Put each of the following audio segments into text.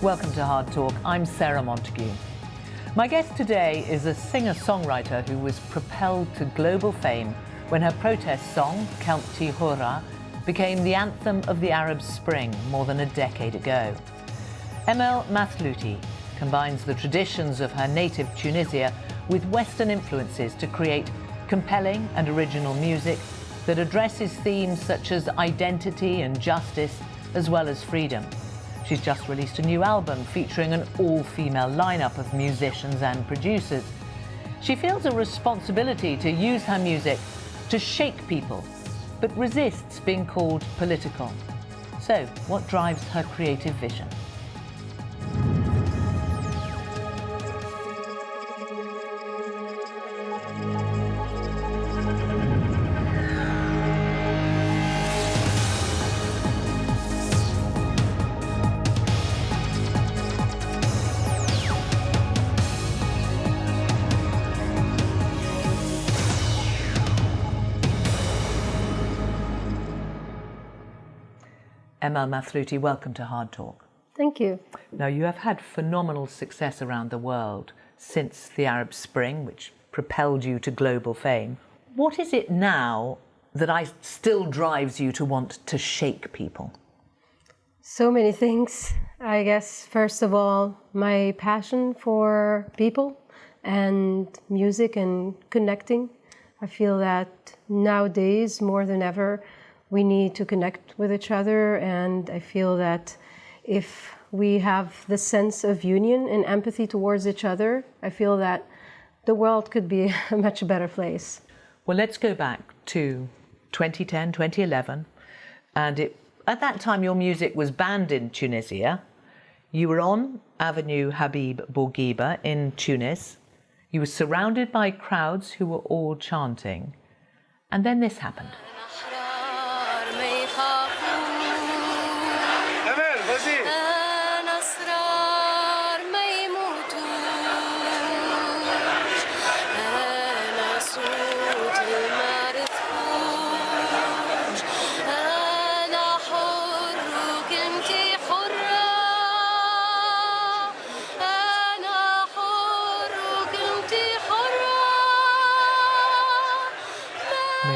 Welcome to Hard Talk. I'm Sarah Montague. My guest today is a singer-songwriter who was propelled to global fame when her protest song, Kalmti Hora, became the anthem of the Arab Spring more than a decade ago. Emel Mathlouthi combines the traditions of her native Tunisia with Western influences to create compelling and original music that addresses themes such as identity and justice, as well as freedom. She's just released a new album featuring an all-female lineup of musicians and producers. She feels a responsibility to use her music to shake people, but resists being called political. So, what drives her creative vision? Emel Mathlouthi, welcome to Hard Talk. Thank you. Now, you have had phenomenal success around the world since the Arab Spring, which propelled you to global fame. What is it now that still drives you to want to shake people? So many things. I guess, first of all, my passion for people and music and connecting. I feel that nowadays, more than ever, we need to connect with each other, and I feel that if we have the sense of union and empathy towards each other, I feel that the world could be a much better place. Well, let's go back to 2010, 2011, and at that time your music was banned in Tunisia. You were on Avenue Habib Bourguiba in Tunis. You were surrounded by crowds who were all chanting, and then this happened.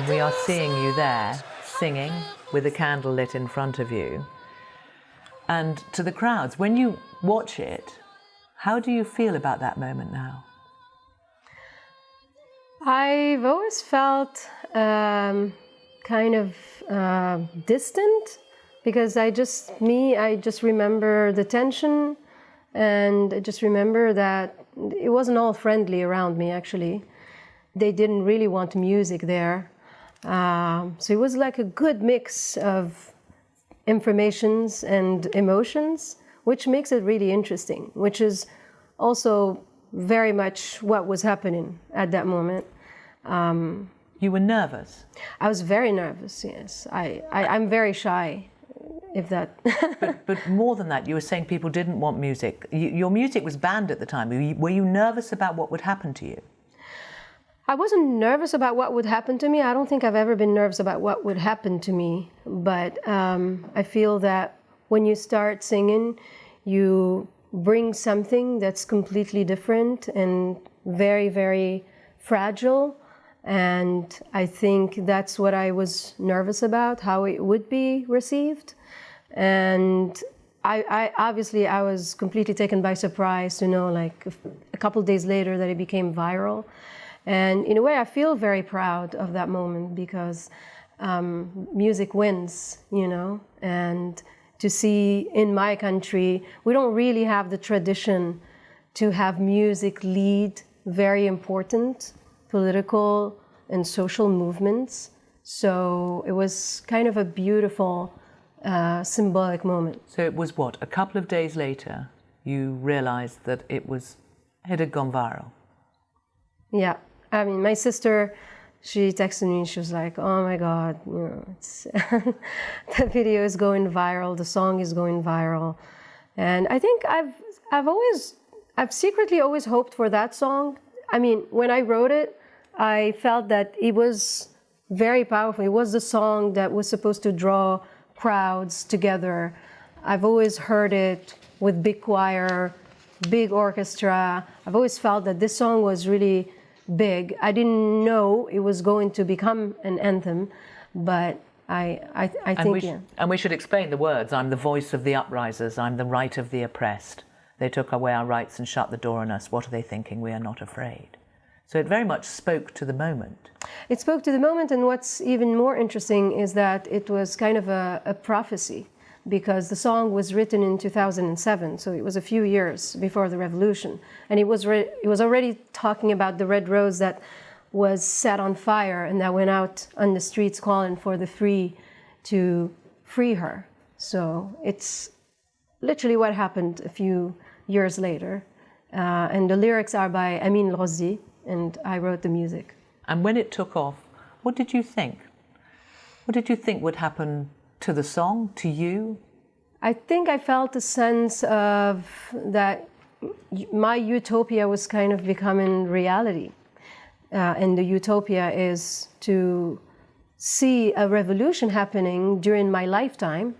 We are seeing you there, singing with a candle lit in front of you. And to the crowds, when you watch it, how do you feel about that moment now? I've always felt kind of distant, because I just remember the tension, and I just remember that it wasn't all friendly around me, actually. They didn't really want music there. So it was like a good mix of informations and emotions, which makes it really interesting, which is also very much what was happening at that moment. You were nervous? I was very nervous, yes. I'm very shy, if that... but more than that, you were saying people didn't want music. Your music was banned at the time. Were you nervous about what would happen to you? I wasn't nervous about what would happen to me. I don't think I've ever been nervous about what would happen to me. But I feel that when you start singing, you bring something that's completely different and very, very fragile. And I think that's what I was nervous about, how it would be received. And I obviously was completely taken by surprise to know, like, a couple of days later, that it became viral. And in a way, I feel very proud of that moment, because music wins, you know. And to see in my country, we don't really have the tradition to have music lead very important political and social movements. So it was kind of a beautiful, symbolic moment. So it was what, a couple of days later, you realized that it had gone viral? Yeah. I mean, my sister, she texted me and she was like, "Oh my God, you know, it's the video is going viral, the song is going viral." And I think I've secretly always hoped for that song. I mean, when I wrote it, I felt that it was very powerful. It was the song that was supposed to draw crowds together. I've always heard it with big choir, big orchestra. I've always felt that this song was really big. I didn't know it was going to become an anthem, but I think, yeah. And we should explain the words. I'm the voice of the uprisers. I'm the right of the oppressed. They took away our rights and shut the door on us. What are they thinking? We are not afraid. So it very much spoke to the moment. It spoke to the moment, and what's even more interesting is that it was kind of a prophecy, because the song was written in 2007, so it was a few years before the revolution. And it was already talking about the red rose that was set on fire and that went out on the streets calling for the free to free her. So it's literally what happened a few years later. And the lyrics are by Emel, and I wrote the music. And when it took off, what did you think? What did you think would happen to the song, to you? I think I felt a sense of that my utopia was kind of becoming reality. And the utopia is to see a revolution happening during my lifetime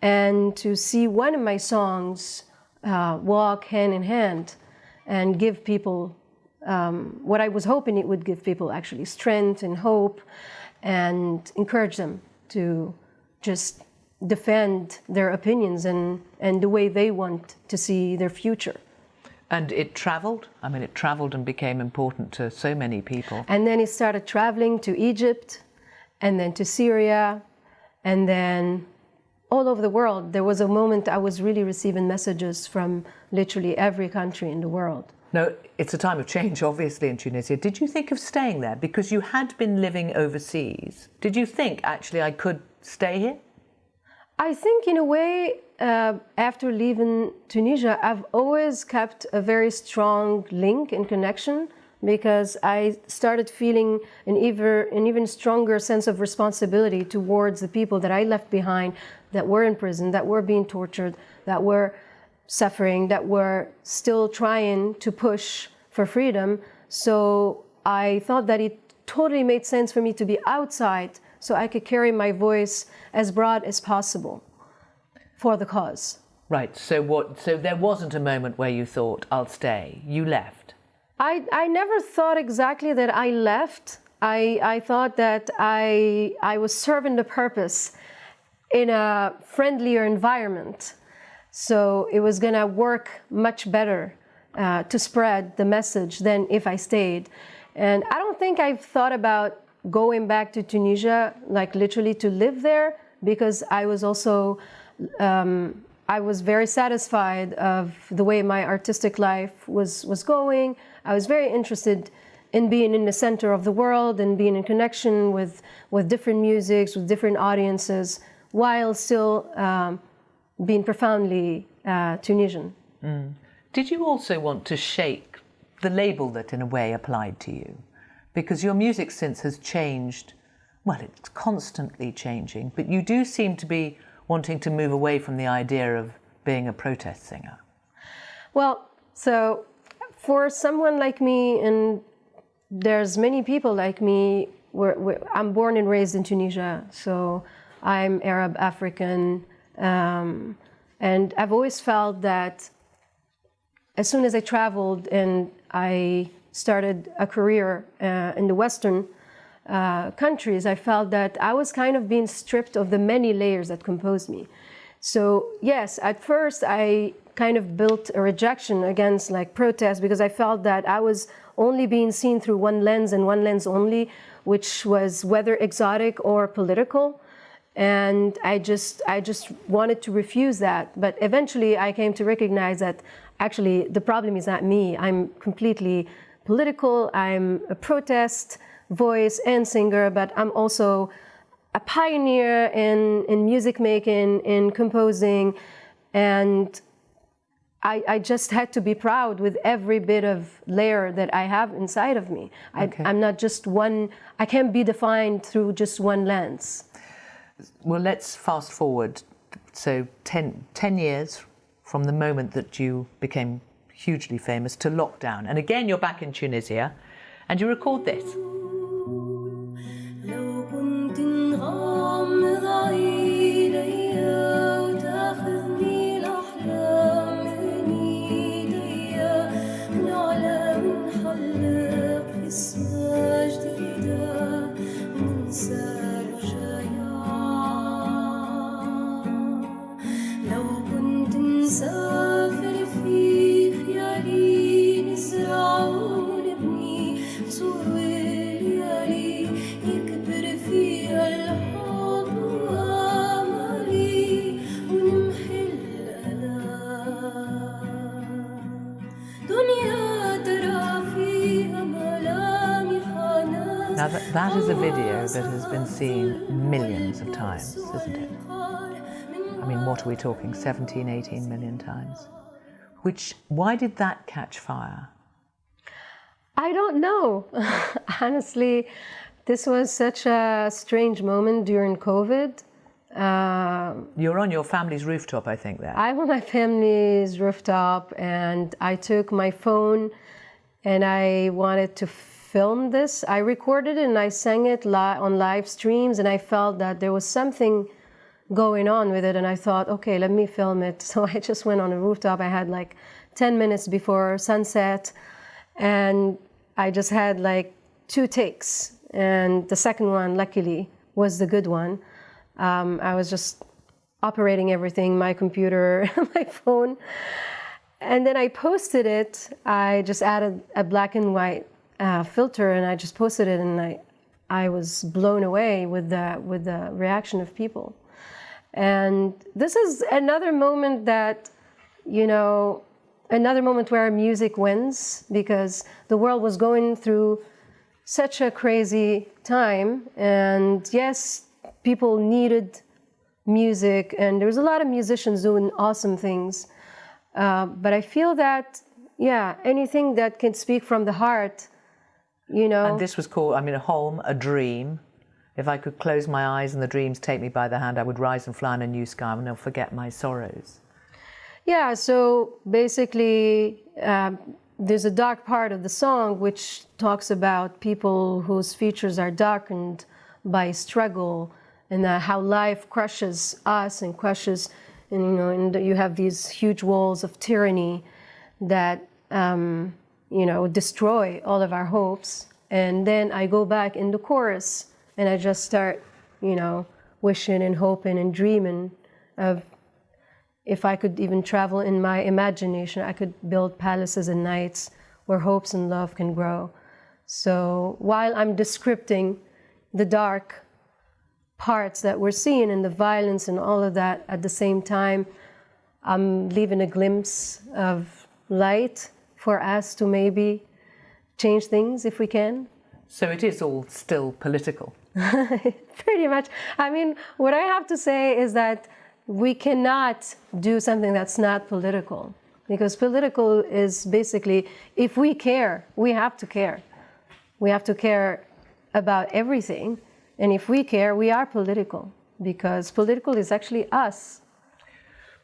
and to see one of my songs walk hand in hand and give people what I was hoping it would give people, actually, strength and hope, and encourage them to just defend their opinions and the way they want to see their future. And it traveled? I mean, it traveled and became important to so many people. And then it started traveling to Egypt, and then to Syria, and then all over the world. There was a moment I was really receiving messages from literally every country in the world. No, it's a time of change, obviously, in Tunisia. Did you think of staying there? Because you had been living overseas. Did you think, actually, I could stay here? I think, in a way, after leaving Tunisia, I've always kept a very strong link and connection, because I started feeling an even stronger sense of responsibility towards the people that I left behind, that were in prison, that were being tortured, that were suffering, that were still trying to push for freedom. So I thought that it totally made sense for me to be outside, so I could carry my voice as broad as possible for the cause. Right, so there wasn't a moment where you thought, I'll stay. You left. I never thought exactly that I left. I thought that I was serving the purpose in a friendlier environment. So it was gonna work much better to spread the message than if I stayed. And I don't think I've thought about going back to Tunisia, like literally to live there, because I was also, I was very satisfied of the way my artistic life was going. I was very interested in being in the center of the world and being in connection with different musics, with different audiences, while still being profoundly Tunisian. Mm. Did you also want to shake the label that in a way applied to you? Because your music since has changed, well, it's constantly changing, but you do seem to be wanting to move away from the idea of being a protest singer. Well, so for someone like me, and there's many people like me, I'm born and raised in Tunisia, so I'm Arab African, and I've always felt that as soon as I traveled and I started a career in the Western countries, I felt that I was kind of being stripped of the many layers that composed me. So yes, at first I kind of built a rejection against like protest, because I felt that I was only being seen through one lens and one lens only, which was whether exotic or political. And I just wanted to refuse that. But eventually I came to recognize that actually the problem is not me. I'm completely political. I'm a protest voice and singer, but I'm also a pioneer in music making, in composing, and I just had to be proud with every bit of layer that I have inside of me. Okay. I'm not just one, I can't be defined through just one lens. Well, let's fast forward. So 10 years from the moment that you became hugely famous to lockdown. And again, you're back in Tunisia and you record this. that is a video that has been seen millions of times, isn't it? I mean, what are we talking, 17, 18 million times? Why did that catch fire? I don't know. Honestly, this was such a strange moment during COVID. You're on your family's rooftop, I think, there. I'm on my family's rooftop, and I took my phone and I wanted to film this. I recorded it and I sang it on live streams, and I felt that there was something going on with it, and I thought, okay, let me film it. So I just went on the rooftop. I had like 10 minutes before sunset, and I just had like 2 takes, and the second one, luckily, was the good one. I was just operating everything, my computer, my phone. And then I posted it. I just added a black and white filter, and I just posted it, and I was blown away with the reaction of people. And this is another moment that, another moment where music wins, because the world was going through such a crazy time. And yes, people needed music, and there was a lot of musicians doing awesome things. But I feel that, anything that can speak from the heart, And this was called, a home, a dream. If I could close my eyes and the dreams take me by the hand, I would rise and fly in a new sky and I'll forget my sorrows. Yeah, so basically, there's a dark part of the song which talks about people whose futures are darkened by struggle, and how life crushes us and crushes, and you have these huge walls of tyranny that, destroy all of our hopes. And then I go back in the chorus and I just start, wishing and hoping and dreaming of, if I could even travel in my imagination, I could build palaces and nights where hopes and love can grow. So while I'm descripting the dark parts that we're seeing and the violence and all of that, at the same time, I'm leaving a glimpse of light for us to maybe change things if we can. So it is all still political. Pretty much. What I have to say is that we cannot do something that's not political, because political is basically, if we care, we have to care. We have to care about everything. And if we care, we are political, because political is actually us.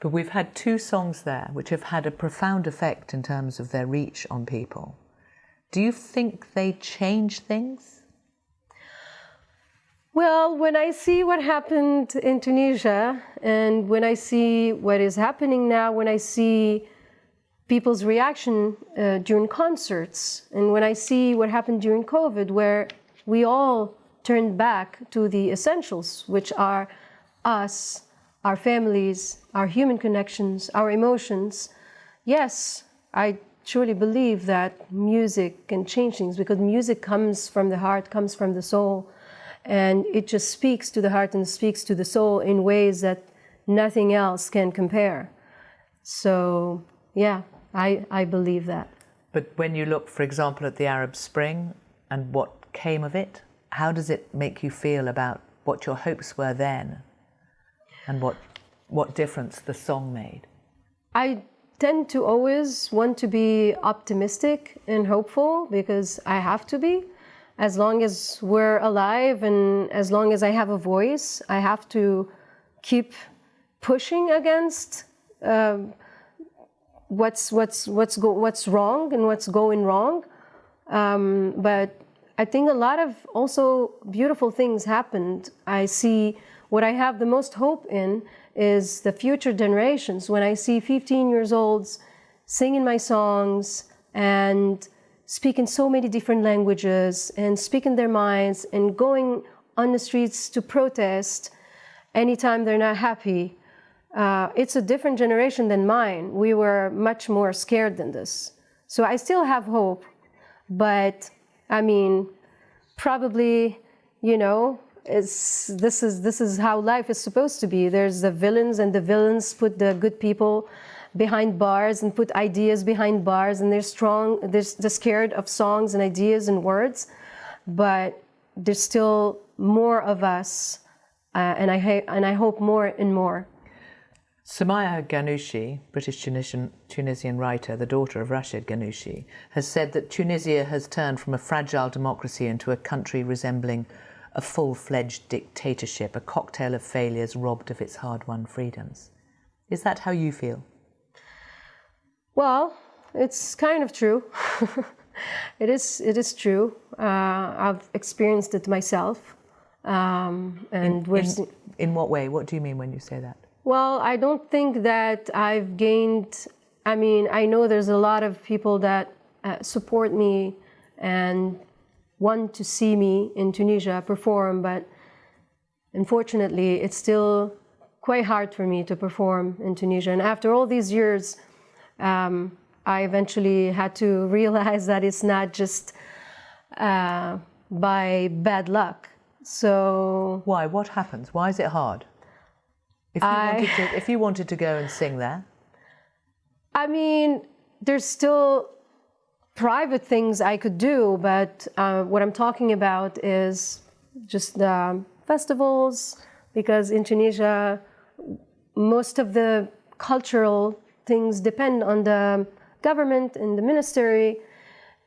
But we've had 2 songs there which have had a profound effect in terms of their reach on people. Do you think they change things? Well, when I see what happened in Tunisia, and when I see what is happening now, when I see people's reaction during concerts, and when I see what happened during COVID, where we all turned back to the essentials, which are us, our families, our human connections, our emotions. Yes, I truly believe that music can change things, because music comes from the heart, comes from the soul, and it just speaks to the heart and speaks to the soul in ways that nothing else can compare. So, I believe that. But when you look, for example, at the Arab Spring and what came of it, how does it make you feel about what your hopes were then and what difference the song made? I tend to always want to be optimistic and hopeful, because I have to be. As long as we're alive and as long as I have a voice, I have to keep pushing against what's wrong and what's going wrong. But I think a lot of also beautiful things happened. I see what I have the most hope in is the future generations. When I see 15-year-olds singing my songs and speaking so many different languages and speaking their minds and going on the streets to protest anytime they're not happy, it's a different generation than mine. We were much more scared than this. So I still have hope, but probably, this is how life is supposed to be. There's the villains, and the villains put the good people behind bars and put ideas behind bars, and they're scared of songs and ideas and words. But there's still more of us, and I hope more and more. Soumaya Ghannouchi, British Tunisian writer, the daughter of Rachid Ghannouchi, has said that Tunisia has turned from a fragile democracy into a country resembling a full-fledged dictatorship, a cocktail of failures robbed of its hard-won freedoms. Is that how you feel? Well, it's kind of true. It is true. I've experienced it myself. In what way? What do you mean when you say that? Well, I don't think that I've gained, I mean, I know there's a lot of people that support me and want to see me in Tunisia perform, but unfortunately, it's still quite hard for me to perform in Tunisia. And after all these years, I eventually had to realize that it's not just by bad luck. So why? What happens? Why is it hard? If you wanted to go and sing there? I mean, there's still private things I could do, but what I'm talking about is just the festivals, because in Tunisia, most of the cultural things depend on the government and the ministry,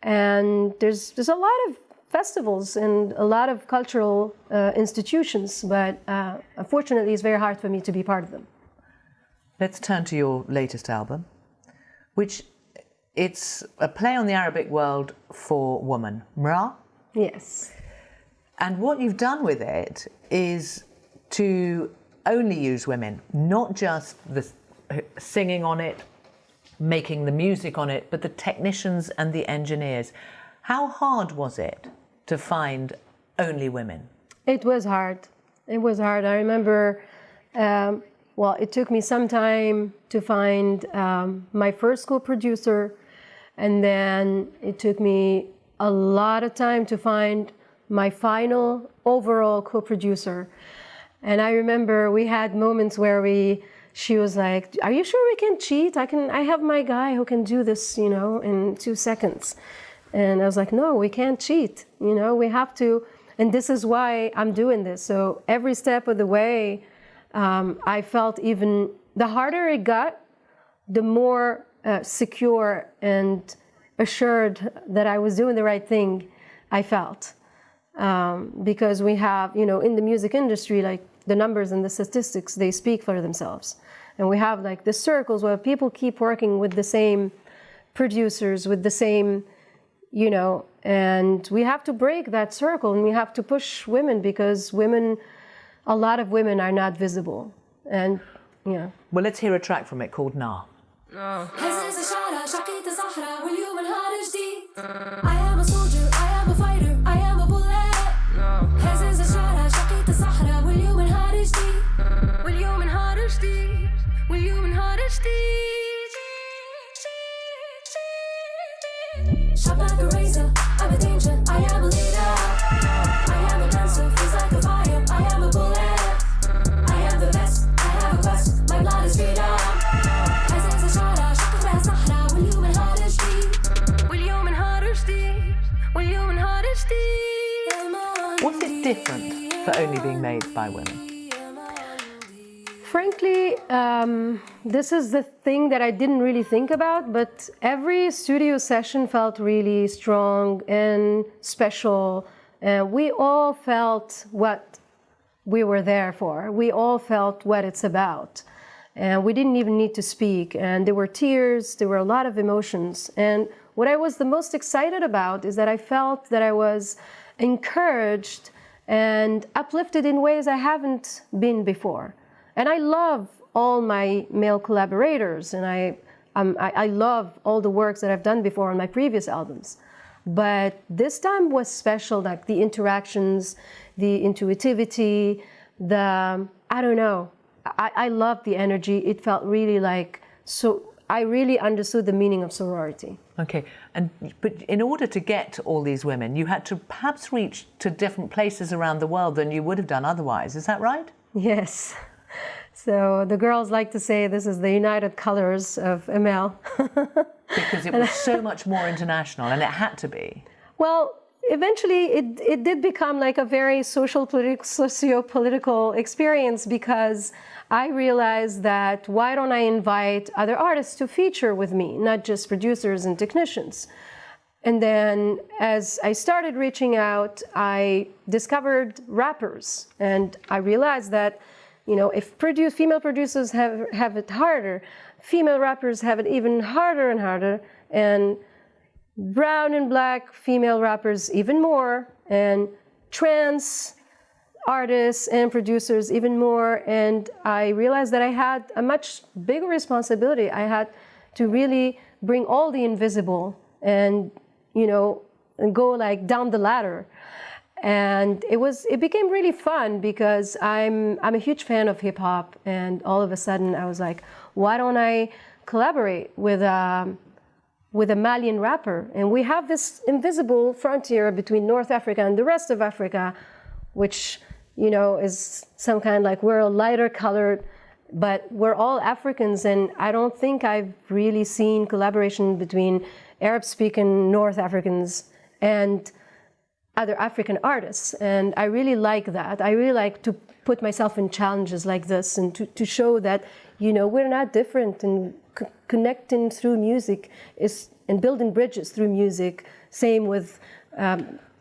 and there's a lot of festivals and a lot of cultural institutions, but unfortunately it's very hard for me to be part of them. Let's turn to your latest album, which it's a play on the Arabic word for woman, Mra. Yes. And what you've done with it is to only use women, not just the singing on it, making the music on it, but the technicians and the engineers. How hard was it to find only women? It was hard. It was hard. I remember, well, it took me some time to find my first co-producer, and then it took me a lot of time to find my final overall co-producer. And I remember we had moments where she was like, "Are you sure we can cheat? I have my guy who can do this, you know, in 2 seconds." And I was like, "No, we can't cheat. You know, we have to, and this is why I'm doing this." So every step of the way, I felt even the harder it got, the more secure and assured that I was doing the right thing I felt. Because we have, you know, in the music industry, like the numbers and the statistics, they speak for themselves. And we have like the circles where people keep working with the same producers, with the same, you know, and we have to break that circle and we have to push women, because women, a lot of women are not visible. And, yeah. Well, let's hear a track from it called Na. I am a soldier, I am a fighter, I am a bullet. هزز الشارع شقيت الصحراء واليوم نهار جديد واليوم نهار جديد واليوم نهار جديد. Shot like a razor, I'm a danger, I am a leader. I am a dancer, feels like a fire, I am a bullet. I am the best, I have a quest, my blood is freedom. هزز الشارع شقيت بها الصحراء واليوم نهار جديد واليوم نهار جديد واليوم نهار جديد. What's it different for only being made by women? Frankly, this is the thing that I didn't really think about, but every studio session felt really strong and special. We all felt what we were there for. We all felt what it's about. And we didn't even need to speak. And there were tears, there were a lot of emotions. And what I was the most excited about is that I felt that I was encouraged and uplifted in ways I haven't been before. And I love all my male collaborators, and I love all the works that I've done before on my previous albums. But this time was special, like the interactions, the intuitivity, I don't know. I loved the energy. It felt really like, so I really understood the meaning of sorority. Okay, but in order to get all these women, you had to perhaps reach to different places around the world than you would have done otherwise. Is that right? Yes. So the girls like to say this is the united colors of Emel. Because it was so much more international, and it had to be. Well, eventually it did become like a very socio-political experience, because I realized that why don't I invite other artists to feature with me, not just producers and technicians. And then as I started reaching out, I discovered rappers, and I realized that, you know, if female producers have it harder, female rappers have it even harder and harder, and brown and black female rappers even more, and trans artists and producers even more. And I realized that I had a much bigger responsibility. I had to really bring all the invisible and, you know, and go like down the ladder. And it became really fun, because I'm a huge fan of hip hop, and all of a sudden I was like, why don't I collaborate with a Malian rapper? And we have this invisible frontier between North Africa and the rest of Africa, which, you know, is some kind of like, we're a lighter colored, but we're all Africans. And I don't think I've really seen collaboration between Arab-speaking North Africans and other African artists. And I really like that. I really like to put myself in challenges like this, and to show that, you know, we're not different, and connecting through music and building bridges through music. Same with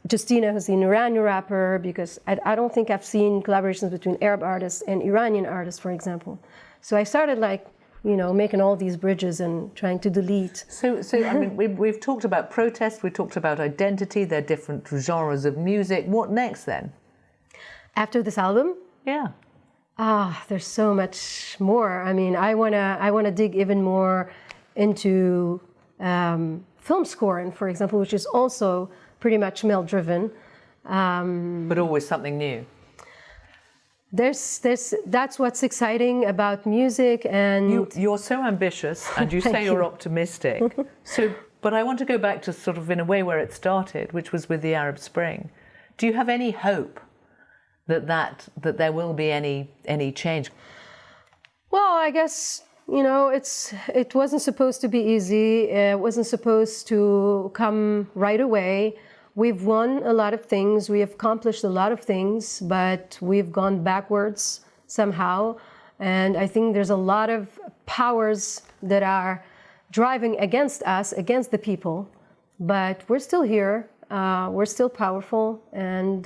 Justina, who's an Iranian rapper, because I don't think I've seen collaborations between Arab artists and Iranian artists, for example. So I started like, you know, making all these bridges and trying to delete. So I mean, we've talked about protest, we've talked about identity, there are different genres of music. What next then? After this album? Yeah. There's so much more. I mean, I wanna dig even more into film scoring, for example, which is also pretty much male-driven. But always something new. That's what's exciting about music. And you're so ambitious, and you say you're optimistic. But I want to go back to sort of in a way where it started, which was with the Arab Spring. Do you have any hope that there will be any change? Well, I guess, you know, it wasn't supposed to be easy. It wasn't supposed to come right away. We've won a lot of things. We have accomplished a lot of things, but we've gone backwards somehow. And I think there's a lot of powers that are driving against us, against the people. But we're still here. We're still powerful. And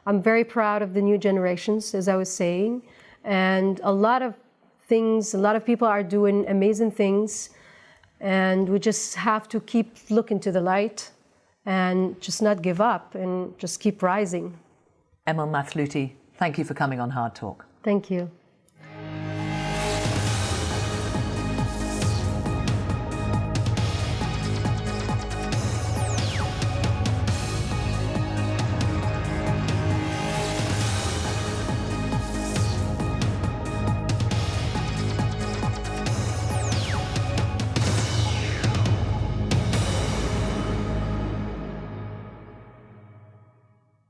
I'm very proud of the new generations, as I was saying. And a lot of people are doing amazing things. And we just have to keep looking to the light, and just not give up, and just keep rising. Emel Mathlouthi, thank you for coming on Hard Talk. Thank you.